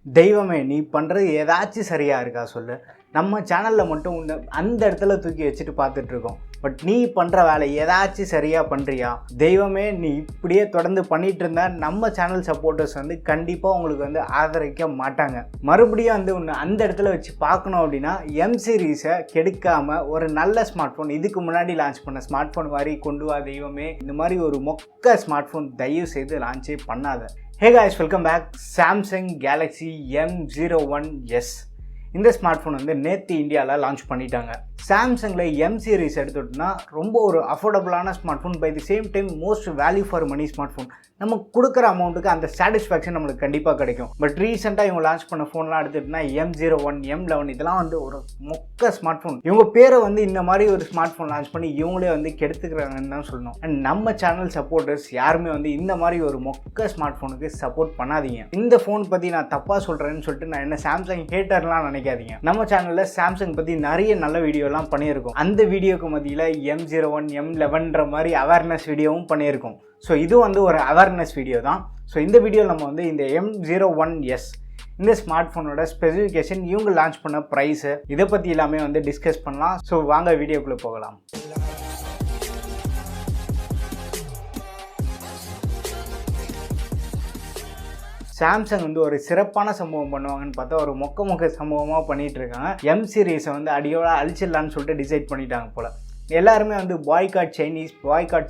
தெய்வமே நீ பண்ணுறது ஏதாச்சும் சரியாக இருக்கா சொல்லு. நம்ம சேனலில் மட்டும் அந்த இடத்துல தூக்கி வச்சுட்டு பார்த்துட்ருக்கோம். பட் நீ பண்ணுற வேலை ஏதாச்சும் சரியாக பண்ணுறியா? தெய்வமே நீ இப்படியே தொடர்ந்து பண்ணிகிட்டு இருந்தால் நம்ம சேனல் சப்போர்ட்டர்ஸ் கண்டிப்பாக உங்களுக்கு ஆதரிக்க மாட்டாங்க. மறுபடியும் அந்த இடத்துல வச்சு பார்க்கணும் அப்படின்னா எம் சீரீஸை கெடுக்காமல் ஒரு நல்ல ஸ்மார்ட் ஃபோன், இதுக்கு முன்னாடி லான்ச் பண்ண ஸ்மார்ட் ஃபோன் மாதிரி கொண்டு வா தெய்வமே. இந்த மாதிரி ஒரு மொக்க ஸ்மார்ட் ஃபோன் தயவு செய்து லான்ச்சே பண்ணாத. Hey guys, welcome back. Samsung Galaxy M01s இந்த ஸ்மார்ட் ஃபோன் நேற்று இந்தியாவில் லான்ச் பண்ணிட்டாங்க. சாம்சங்கில் எம் சீரீஸ் எடுத்துட்டோம்னா ரொம்ப ஒரு அஃபோர்டபுளான smart phone, by the same time most value for money smart phone. நம்ம கொடுக்குற அமௌண்ட்டுக்கு அந்த சாட்டிஸ்ஃபேக்ஷன் நம்மளுக்கு கண்டிப்பாக கிடைக்கும். பட் ரீசெண்டாக இவங்க லான்ச் பண்ண ஃபோன்லாம் எடுத்துகிட்டோம்னா M01, M11 இதெல்லாம் ஒரு மொக்க ஸ்மார்ட் ஃபோன். இவங்க பேரை இந்த மாதிரி ஒரு ஸ்மார்ட் ஃபோன் லான்ச் பண்ணி இவங்களே கெடுத்துக்கிறாங்கன்னு தான் சொல்லணும். அண்ட் நம்ம சேனல் சப்போர்ட்டர்ஸ் யாருமே இந்த மாதிரி ஒரு மொக்க ஸ்மார்ட் ஃபோனுக்கு சப்போர்ட் பண்ணாதீங்க. இந்த ஃபோன் பற்றி நான் தப்பாக சொல்கிறேன்னு சொல்லிட்டு நான் என்ன சாம்சங் ஹேட்டர்லாம் நினைக்காதீங்க. நம்ம சேனலில் சாம்சங் பற்றி நிறைய நல்ல வீடியோலாம் பண்ணியிருக்கோம். அந்த வீடியோக்கு மத்தியில் M01, M11ன்ற மாதிரி அவேர்னஸ் வீடியோவும் பண்ணியிருக்கோம். ஸோ இது ஒரு அவேர்னஸ் வீடியோ தான். ஸோ இந்த வீடியோவில் நம்ம இந்த M01s இந்த ஸ்மார்ட் ஃபோனோட ஸ்பெசிஃபிகேஷன், இவங்க லான்ச் பண்ண ப்ரைஸு, இதை பற்றி எல்லாமே டிஸ்கஸ் பண்ணலாம். ஸோ வாங்க வீடியோக்குள்ளே போகலாம். சாம்சங் ஒரு சிறப்பான சம்பவம் பண்ணுவாங்கன்னு பார்த்தா ஒரு மொக்க சம்பவமாக பண்ணிகிட்டு இருக்காங்க. எம் சீரீஸை அடியோட அழிச்சிடலான்னு சொல்லிட்டு டிசைட் பண்ணிட்டாங்க போல். எல்லாருமே பாய்காட்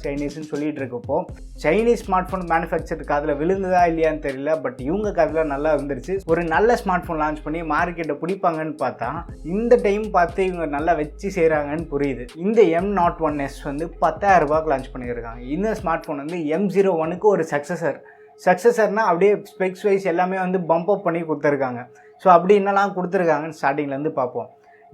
சைனீஸ்ன்னு சொல்லிட்டு இருக்கப்போ சைனீஸ் ஸ்மார்ட் ஃபோன் மேனுஃபேக்சருக்கு அதில் விழுந்ததா இல்லையான்னு தெரியல. பட் இவங்க கதில் நல்லா இருந்துருச்சு. ஒரு நல்ல ஸ்மார்ட் ஃபோன் லான்ச் பண்ணி மார்க்கெட்டை பிடிப்பாங்கன்னு பார்த்தா இந்த டைம் பார்த்து இவங்க நல்லா வச்சு செய்கிறாங்கன்னு புரியுது. இந்த M01s 10,000 ரூபாய்க்கு லான்ச் பண்ணியிருக்காங்க. இந்த ஸ்மார்ட் ஃபோன் M01க்கு ஒரு சக்ஸஸர்னால் அப்படியே ஸ்பெக்ஸ் வைஸ் எல்லாமே பம்ப் அப் பண்ணி கொடுத்துருக்காங்க. ஸோ அப்படி என்னெல்லாம் கொடுத்துருக்காங்கன்னு ஸ்டார்டிங்லேருந்து பார்ப்போம்.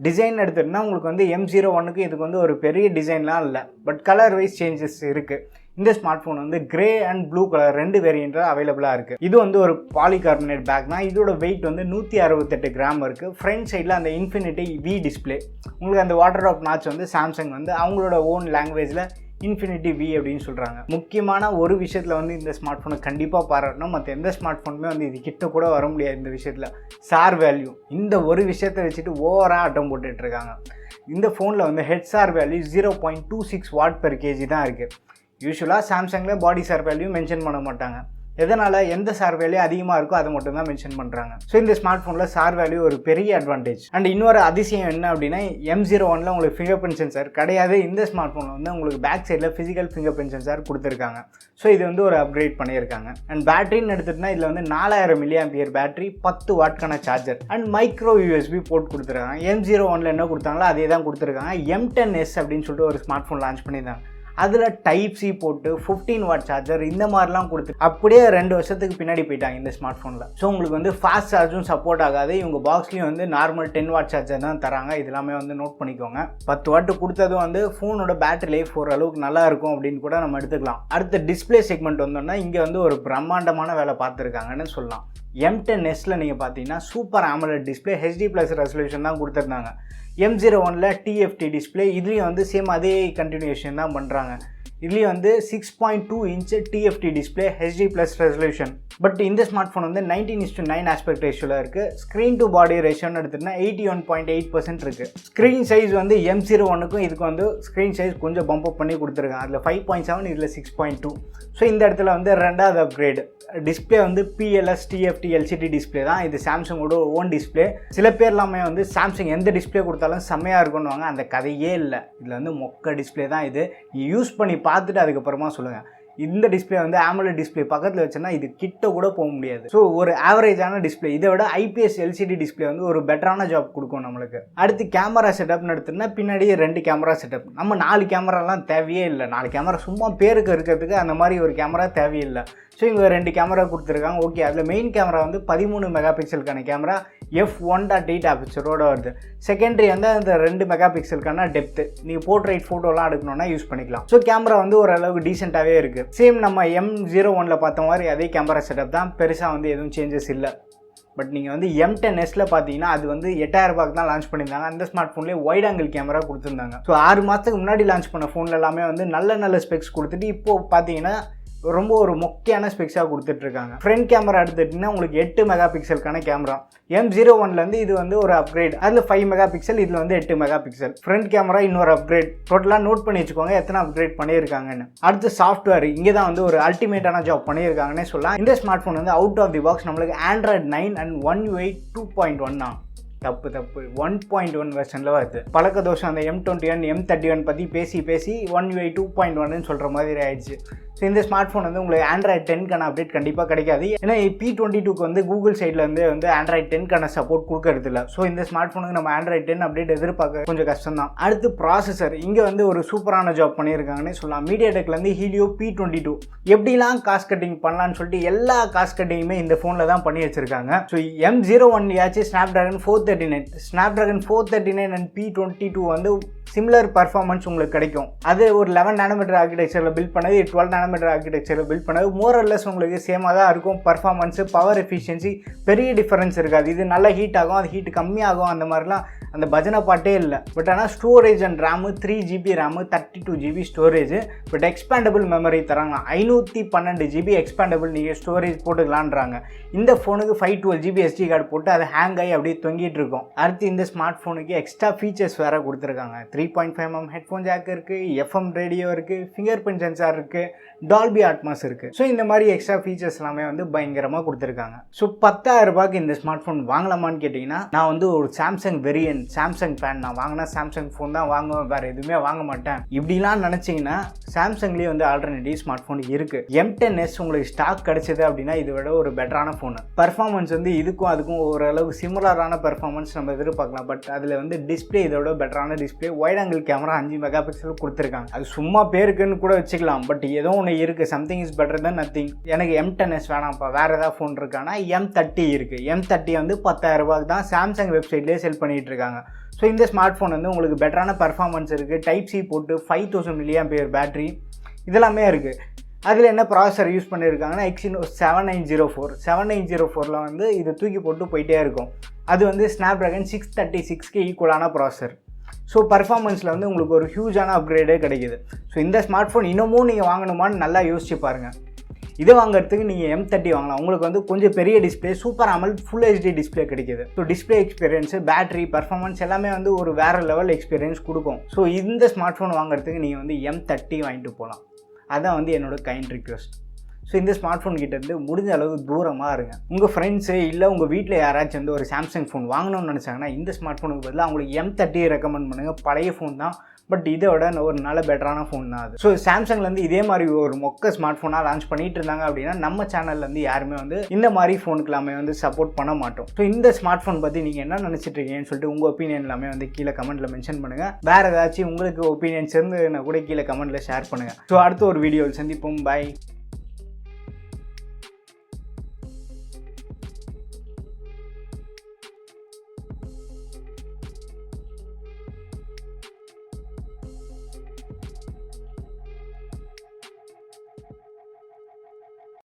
டிசைன் எடுத்துகிட்டோம்னா உங்களுக்கு M01க்கு இதுக்கு ஒரு பெரிய டிசைன்லாம் இல்லை. பட் கலர் வைஸ் சேஞ்சஸ் இருக்குது. இந்த smart phone grey and blue colour 2 வேரியண்ட்டாக அவைலபிளாக இருக்குது. இது ஒரு பாலிகார்பனேட் பேக் தான். இதோட வெயிட் 168 கிராம் இருக்குது. ஃப்ரண்ட் சைடில் அந்த இன்ஃபினிட்டி V டிஸ்பிளே, உங்களுக்கு அந்த வாட்டர் ட்ராப் நாட்ச் சாம்சங் அவங்களோட ஓன் லாங்குவேஜில் இன்ஃபினிட்டி V அப்படின்னு சொல்கிறாங்க. முக்கியமான ஒரு விஷயத்தில் இந்த ஸ்மார்ட் ஃபோனை கண்டிப்பாக பாராட்டணும். மற்ற எந்த ஸ்மார்ட் ஃபோனுமே இது கிட்ட கூட வர முடியாது. இந்த விஷயத்தில் சார் வேல்யூ, இந்த ஒரு விஷயத்தை வச்சுட்டு ஓவராக அட்டம் போட்டுட்ருக்காங்க. இந்த ஃபோனில் head sir value 0.26 what per KG தான் இருக்குது. யூஸ்வலாக சாம்சங்கில் பாடி சார் வேல்யூ மென்ஷன் பண்ண மாட்டாங்க. எதனால் எந்த சார் வேல்யூ அதிகமாக இருக்கோ அதை மட்டும் தான் மென்ஷன் பண்ணுறாங்க. ஸோ இந்த ஸ்மார்ட் ஃபோனில் சார் வேல்யூ ஒரு பெரிய அட்வான்டேஜ். அண்ட் இன்னொரு அதிசயம் என்ன அப்படின்னா M01ல் உங்களுக்கு ஃபிங்கர் பிரிண்ட் சென்சார் கிடையாது. இந்த ஸ்மார்ட் ஃபோனில் உங்களுக்கு பேக் சைடில் ஃபிசிக்கல் ஃபிங்கர் பிரிண்ட் சென்சார் கொடுத்துருக்காங்க. ஸோ இது ஒரு அப்கிரேட் பண்ணியிருக்காங்க. அண்ட் பேட்டரின்னு எடுத்துகிட்டா இதில் 4000 mAh பேட்டரி, 10 வாட்கான charger and micro USB port கொடுத்துருக்காங்க. M01ல் என்ன கொடுத்தாங்களோ அதே தான் கொடுத்துருக்காங்க. M10s அப்படின்னு சொல்லிட்டு ஒரு ஸ்மார்ட் ஃபோன் லான்ச் பண்ணியிருந்தாங்க. அதில் டைப் சி போட்டு 15 வாட் சார்ஜர் இந்த மாதிரிலாம் கொடுத்து அப்படியே 2 வருஷத்துக்கு பின்னாடி போயிட்டாங்க இந்த ஸ்மார்ட் ஃபோனில். ஸோ உங்களுக்கு ஃபாஸ்ட் சார்ஜும் சப்போர்ட் ஆகாது. இவங்க பாக்ஸ்லேயும் நார்மல் 10 வாட் சார்ஜர் தான் தராங்க. இதெல்லாமே நோட் பண்ணிக்கோங்க. 10 வாட்டு கொடுத்ததும் ஃபோனோட பேட்டரி லைஃப் ஓரளவுக்கு நல்லா இருக்கும் அப்படின்னு கூட நம்ம எடுத்துக்கலாம். அடுத்த டிஸ்பிளே செக்மெண்ட் வந்தோம்னா இங்கே ஒரு பிரம்மாண்டமான வேலை பார்த்துருக்காங்கன்னு சொல்லலாம். M10sல நீங்கள் பார்த்தீங்கன்னா super AMOLED display, HD+ resolution தான் கொடுத்துருந்தாங்க. M01ல் TFT டிஸ்பிளே, இதுலேயும் சேம் அதே கண்டினியூஷன் தான் பண்ணுறாங்க. இதுலேயும் 6.2 inch TFT display, HD+ resolution. But இந்த ஸ்மார்ட் ஃபோன் 19:9 ஆஸ்பெக்ட் ரேஷியோவில் இருக்குது. ஸ்க்ரீன் டு பாடி ரேஷியோன்னு எடுத்துகிட்டா 81.8% இருக்குது. ஸ்க்ரீன் சைஸ் M01க்கும் இதுக்கு ஸ்க்ரீன் சைஸ் கொஞ்சம் பம்ப் அப் பண்ணி கொடுத்துருக்காங்க. அதில் 5.7, இதில் 6.2. ஸோ இந்த இடத்துல ரெண்டாவது upgrade display PLS TFT LCD display தான். இது சாம்சங்கோட ஓன் டிஸ்பிளே. சில பேர் எல்லாமே சாம்சங் எந்த டிஸ்பிளே கொடுத்தாலும் செம்மையாக இருக்குன்னுவாங்க. அந்த கதையே இல்லை. இதில் மொக்க டிஸ்பிளே தான். இது யூஸ் பண்ணி பார்த்துட்டு அதுக்கப்புறமா சொல்லுங்கள். இந்த டிஸ்பிளே AMOLED டிஸ்பிளே பக்கத்தில் வச்சோன்னா இது கிட்ட கூட போக முடியாது. ஸோ ஒரு ஆவரேஜான டிஸ்பிளே. இதை விட IPS LCD டிஸ்பிளே ஒரு பெட்டரான ஜாப் கொடுக்கும் நம்மளுக்கு. அடுத்து கேமரா செட்டப்னு எடுத்துன்னா பின்னாடி 2 கேமரா செட்டப். நம்ம 4 கேமராலாம் தேவையே இல்லை. 4 கேமரா சும்மா பேருக்கு இருக்கிறதுக்கு அந்த மாதிரி ஒரு கேமரா தேவையில்லை. ஸோ இவங்க 2 கேமரா கொடுத்துருக்காங்க. ஓகே, அதில் மெயின் கேமரா 13 மெகா பிக்சலுக்கான கேமரா f1.8 ஆபிச்சரோட வருது. செகண்டரி அந்த 2 மெகா பிக்சலுக்கான டெப்த்து. நீங்கள் போர்ட்ரைட் ஃபோட்டோலாம் எடுக்கணும்னா யூஸ் பண்ணிக்கலாம். ஸோ கேமரா ஓரளவுக்கு டீசெண்டாகவே இருக்குது. சேம் நம்ம M01ல் பார்த்த மாதிரி அதே கேமரா செட்டப் தான். பெருசாக எதுவும் சேஞ்சஸ் இல்லை. பட் நீங்கள் M10sல பார்த்தீங்கன்னா அது 8,000 ரூபாய்க்கு தான் லான்ச் பண்ணியிருந்தாங்க. அந்த ஸ்மார்ட் ஃபோன்லேயே வைட் ஆங்கிள் கேமரா கொடுத்துருந்தாங்க. ஸோ 6 மாதத்துக்கு முன்னாடி லான்ச் பண்ண ஃபோனில் எல்லாமே நல்ல ஸ்பெக்ஸ் கொடுத்துட்டு இப்போது பார்த்தீங்கன்னா ரொம்ப ஒரு மொக்கையான ஸ்பெக்ஸாக கொடுத்துட்ருக்காங்க. ஃப்ரண்ட் கேமரா எடுத்துட்டிங்கன்னா உங்களுக்கு 8 மெகா பிக்சலுக்கான கேமரா. M01லேருந்து இது வந்து ஒரு அப்கிரேட். அதில் 5 மெகா பிக்சல், இதில் வந்து 8 மெகா பிக்சல். ஃப்ரண்ட் கேமரா இன்னொரு அப்கிரேட். டோட்டலாக நோட் பண்ணி வச்சுக்கோங்க எத்தனை அப்கிரேட் பண்ணியிருக்காங்கன்னு. அடுத்து சாஃப்ட்வேர், இங்கே தான் வந்து ஒரு அல்டிமேட்டான ஜாப் பண்ணியிருக்காங்கன்னே சொல்லலாம். இந்த ஸ்மார்ட் ஃபோன் வந்து அவுட் ஆஃப் தி பாக்ஸ் நம்மளுக்கு Android 9 அண்ட் One UI 2.1 தான். தப்பு 1.1 வெர்ஷனில் வருது. பழக்க தோஷம் அந்த M21 M31 பற்றி பேசி One UI 2.1ன்னு சொல்கிற மாதிரி ஆயிடுச்சு. ஸோ இந்த ஸ்மார்ட் ஃபோன் வந்து உங்களுக்கு Android 10க்கான அப்டேட் கண்டிப்பாக கிடைக்காது. ஏன்னா P22க்கு வந்து கூகுள் சைட்லேருந்து வந்து Android 10க்கான சப்போர்ட் கொடுக்கறது இல்லை. ஸோ இந்த ஸ்மார்ட் ஃபோனுக்கு நம்ம Android 10 அப்டேட் எதிர்பார்க்க கொஞ்சம் கஷ்டம் தான். அடுத்து ப்ராசஸர், இங்கே வந்து ஒரு சூப்பரான ஜாப் பண்ணியிருக்காங்கன்னு சொல்லலாம். மீடியாடெக்லேருந்து Helio P22 எப்படிலாம் காஸ்ட் கட்டிங் பண்ணலான்னு சொல்லிட்டு எல்லா காஸ்ட் கட்டிங்குமே இந்த ஃபோனில் தான் பண்ணி வச்சிருக்காங்க. So M01 யாச்சு Snapdragon 439 and P22 வந்து சிமிலர் பர்ஃபார்மன்ஸ் உங்களுக்கு கிடைக்கும். அது ஒரு 11 நானோமீட்டர் ஆர்கிடெக்சரில் பில்ட் பண்ணது, 12 நானோமீட்டர் ஆர்கிடெக்சரில் பில்ட் பண்ணது. மோரல்லஸ் உங்களுக்கு சேமாக தான் இருக்கும். பர்ஃபார்மன்ஸு, பவர் எஃபிஷியன்சி பெரிய டிஃபரன்ஸ் இருக்காது. இது நல்லா ஹீட் ஆகும், அது ஹீட் கம்மியாகும், அந்த மாதிரிலாம் அந்த பஜனை பாட்டே இல்லை. பட் ஆனால் storage and RAM 3GB RAM 32GB storage. But expandable memory தராங்க. 512GB எக்ஸ்பேண்டபிள் நீங்கள் ஸ்டோரேஜ் போட்டுக்கலான்றாங்க. இந்த ஃபோனுக்கு 512GB SD கார்டு போட்டு அது ஹேங் ஆகி அப்படியே தொங்கிட்டு இருக்கும். அடுத்து இந்த ஸ்மார்ட் ஃபோனுக்கு எக்ஸ்ட்ரா ஃபீச்சர்ஸ் வேறு கொடுத்துருக்காங்க. 3.5mm ஹெட்ஃபோன் ஜாக் இருக்குது, FM ரேடியோ இருக்குது, ஃபிங்கர் பிரிண்ட் சென்சார் இருக்குது, டால்பி அட்மாஸ் இருக்குது. ஸோ இந்த மாதிரி எக்ஸ்ட்ரா ஃபீச்சர்ஸ் எல்லாமே வந்து பயங்கரமாக கொடுத்துருக்காங்க. ஸோ 10,000 ரூபாய்க்கு இந்த ஸ்மார்ட் ஃபோன் வாங்கலாமான்னு கேட்டிங்கன்னா, நான் வந்து ஒரு சாம்சங் வெரியன்ட், சாம்சங் ஃபேன். நான் வாங்கினா சாம்சங் ஃபோன் தான் வாங்குவேன், வேறு எதுவுமே வாங்க மாட்டேன் இப்படிலாம் நினச்சிங்கன்னா சாம்சங்லேயே வந்து ஆல்டர்னேட்டிவ் ஸ்மார்ட் ஃபோன் இருக்குது. M10s உங்களுக்கு ஸ்டாக் கிடச்சிது அப்படின்னா இதை விட ஒரு பெட்டரான ஃபோனு. பர்ஃபார்மன்ஸ் வந்து இதுக்கும் அதுக்கும் ஓரளவுக்கு சிமிலரான பர்ஃபார்மன்ஸ் நம்ம எதிர்பார்க்கலாம். பட் அதில் வந்து டிஸ்பிளே இதோட பெட்டரான display. Wide angle camera 5 mega pixel கொடுத்துருக்காங்க. அது சும்மா பேருக்குன்னு கூட வச்சுக்கலாம். பட் ஏதோ ஒன்று இருக்குது, something is better then nothing. எனக்கு M10s வேணாம்ப்பா, வேறு ஏதாவது ஃபோன் இருக்கான்னா M30 இருக்குது. M30 வந்து 10,000 ரூபாய்க்கு தான் சாம்சங் வெப்சைட்லேயே செல் பண்ணிகிட்டு இருக்காங்க. ஸோ இந்த ஸ்மார்ட் ஃபோன் வந்து உங்களுக்கு பெட்டரான பர்ஃபார்மன்ஸ் இருக்குது. Type-C போட்டு 5000 mAh பேட்டரி இதெல்லாமே இருக்குது. அதில் என்ன ப்ராசஸர் யூஸ் பண்ணியிருக்காங்கன்னா Exynos 7904 வந்து இது தூக்கி போட்டு போயிட்டே இருக்கும். அது வந்து Snapdragon 636க்கு ஈக்குவலான ப்ராசஸர். ஸோ பர்ஃபார்மன்ஸில் வந்து உங்களுக்கு ஒரு ஹியூஜான அப்கிரேடே கிடைக்கிது. ஸோ இந்த ஸ்மார்ட் ஃபோன் இன்னமும் நீங்கள் வாங்கணுமான்னு நல்லா யோசிச்சு பாருங்கள். இதை வாங்குறதுக்கு நீங்கள் M30 வாங்கலாம். உங்களுக்கு வந்து கொஞ்சம் பெரிய display, super AMOLED full HD display கிடைக்கிது. So display experience, battery performance எல்லாமே வந்து ஒரு வேறு லெவல் எக்ஸ்பீரியன்ஸ் கொடுக்கும். ஸோ இந்த ஸ்மார்ட் ஃபோன் வாங்குறதுக்கு நீங்கள் வந்து M30 வாங்கிட்டு போகலாம். அதான் வந்து என்னோட கைண்ட் ரிக்வெஸ்ட். ஸோ இந்த ஸ்மார்ட் ஃபோன் கிட்டேருந்து முடிஞ்ச அளவுக்கு தூரமாக இருங்க. உங்கள் ஃப்ரெண்ட்ஸு இல்லை உங்கள் வீட்டில் யாராச்சும் வந்து ஒரு சாம்சங் ஃபோன் வாங்கணும்னு நினச்சாங்கன்னா இந்த ஸ்மார்ட் ஃபோனுக்கு பதிலாக அவங்களுக்கு M30 ரெக்கமெண்ட் பண்ணுங்கள். பழைய ஃபோன் தான், பட் இதை விட ஒரு நல்ல பெட்டரான ஃபோன் தான் அது. ஸோ சாம்சங்லேருந்து இதே மாதிரி ஒரு மொக்க ஸ்மார்ட் ஃபோனாக லான்ச் பண்ணிட்டு இருந்தாங்க அப்படின்னா நம்ம சேனல்லேருந்து யாருமே வந்து இந்த மாதிரி ஃபோனுக்கு எல்லாமே வந்து சப்போர்ட் பண்ண மாட்டோம். ஸோ இந்த ஸ்மார்ட் ஃபோன் பற்றி நீங்கள் என்ன நினச்சிட்டு இருக்கீங்கன்னு சொல்லிட்டு உங்கள் ஒப்பீனியன் எல்லாமே வந்து கீழே கமெண்ட்டில் மென்ஷன் பண்ணுங்கள். வேறு ஏதாச்சும் உங்களுக்கு ஒப்பீனியன்ஸ் இருந்து கூட கீழே கமெண்ட்டில் ஷேர் பண்ணுங்கள். ஸோ அடுத்த ஒரு வீடியோவில் சந்திப்போம். பாய்.